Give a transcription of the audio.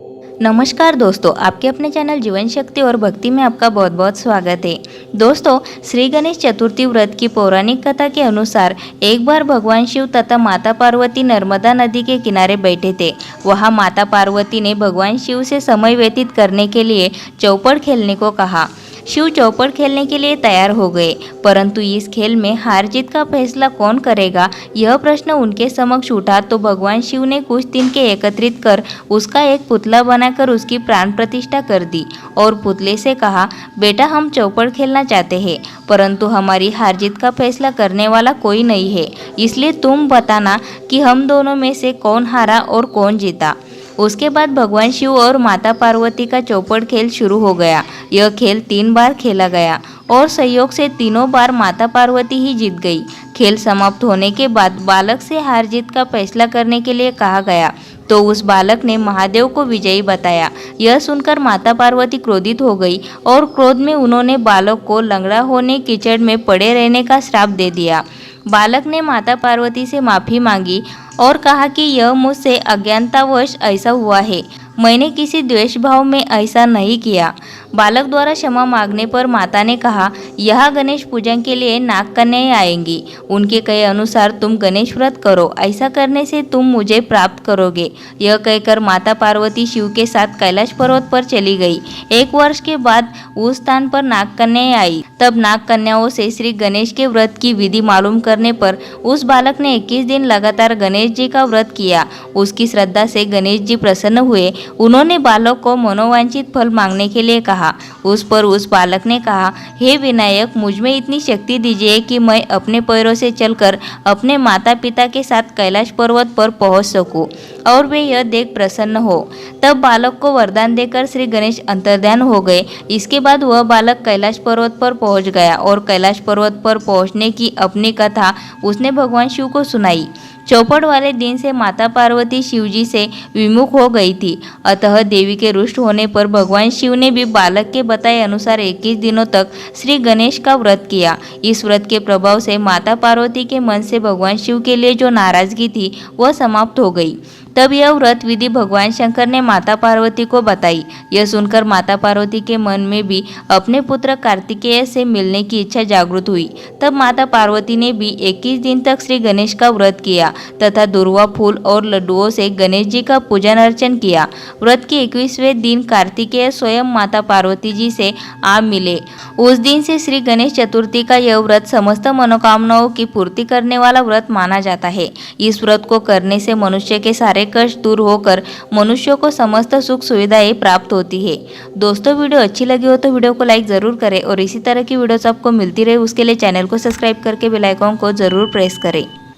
नमस्कार दोस्तों, आपके अपने चैनल जीवन शक्ति और भक्ति में आपका बहुत बहुत स्वागत है। दोस्तों, श्री गणेश चतुर्थी व्रत की पौराणिक कथा के अनुसार एक बार भगवान शिव तथा माता पार्वती नर्मदा नदी के किनारे बैठे थे। वहां माता पार्वती ने भगवान शिव से समय व्यतीत करने के लिए चौपड़ खेलने को कहा। शिव चौपड़ खेलने के लिए तैयार हो गए, परंतु इस खेल में हार जीत का फैसला कौन करेगा, यह प्रश्न उनके समक्ष उठा तो भगवान शिव ने कुछ तिनके एकत्रित कर उसका एक पुतला बनाकर उसकी प्राण प्रतिष्ठा कर दी और पुतले से कहा, बेटा हम चौपड़ खेलना चाहते हैं, परंतु हमारी हार जीत का फैसला करने वाला कोई नहीं है, इसलिए तुम बताना कि हम दोनों में से कौन हारा और कौन जीता। उसके बाद भगवान शिव और माता पार्वती का चौपड़ खेल शुरू हो गया। यह खेल 3 बार खेला गया और संयोग से तीनों बार माता पार्वती ही जीत गई। खेल समाप्त होने के बाद बालक से हार जीत का फैसला करने के लिए कहा गया तो उस बालक ने महादेव को विजयी बताया। यह सुनकर माता पार्वती क्रोधित हो गई और क्रोध में उन्होंने बालक को लंगड़ा होने कीचड़ में पड़े रहने का श्राप दे दिया। बालक ने माता पार्वती से माफ़ी मांगी और कहा कि यह मुझसे अज्ञानतावश ऐसा हुआ है, मैंने किसी द्वेष भाव में ऐसा नहीं किया। बालक द्वारा क्षमा मांगने पर माता ने कहा, यह गणेश पूजन के लिए नाग कन्याएं आएंगी, उनके कहे अनुसार तुम गणेश व्रत करो, ऐसा करने से तुम मुझे प्राप्त करोगे। यह कहकर माता पार्वती शिव के साथ कैलाश पर्वत पर चली गई। 1 वर्ष के बाद उस स्थान पर नाग कन्याएं आई। तब नाग कन्याओं से श्री गणेश के व्रत की विधि मालूम करने पर उस बालक ने 21 दिन लगातार गणेश जी का व्रत किया। उसकी श्रद्धा से गणेश जी प्रसन्न हुए। उन्होंने बालक को मनोवांछित फल मांगने के लिए कहा। उस पर उस बालक ने कहा, हे विनायक, मुझ में इतनी शक्ति दीजिए कि मैं अपने पैरों से चलकर अपने माता पिता के साथ कैलाश पर्वत पर पहुंच सकूं और वे यह देख प्रसन्न हो। तब बालक को वरदान देकर श्री गणेश अंतर्ध्यान हो गए। इसके बाद वह बालक कैलाश पर्वत पर पहुंच गया और कैलाश पर्वत पर पहुंचने की अपनी कथा उसने भगवान शिव को सुनाई। चौपड़ वाले दिन से माता पार्वती शिवजी से विमुख हो गई थी, अतः देवी के रुष्ट होने पर भगवान शिव ने भी बालक के बताए अनुसार 21 दिनों तक श्री गणेश का व्रत किया। इस व्रत के प्रभाव से माता पार्वती के मन से भगवान शिव के लिए जो नाराजगी थी वह समाप्त हो गई। तब यह व्रत विधि भगवान शंकर ने माता पार्वती को बताई। यह सुनकर माता पार्वती के मन में भी अपने पुत्र कार्तिकेय से मिलने की इच्छा जागृत हुई। तब माता पार्वती ने भी 21 दिन तक श्री गणेश का व्रत किया तथा दुर्वा फूल और लड्डुओं से गणेश जी का पूजन अर्चन किया। व्रत के 21वें दिन कार्तिकेय स्वयं माता पार्वती जी से आ मिले। उस दिन से श्री गणेश चतुर्थी का यह व्रत समस्त मनोकामनाओं की पूर्ति करने वाला व्रत माना जाता है। इस व्रत को करने से मनुष्य के सारे कष्ट दूर होकर मनुष्यों को समस्त सुख सुविधाएं प्राप्त होती है। दोस्तों, वीडियो अच्छी लगी हो तो वीडियो को लाइक जरूर करें और इसी तरह की वीडियोस आपको मिलती रहे उसके लिए चैनल को सब्सक्राइब करके बेल आइकन को जरूर प्रेस करें।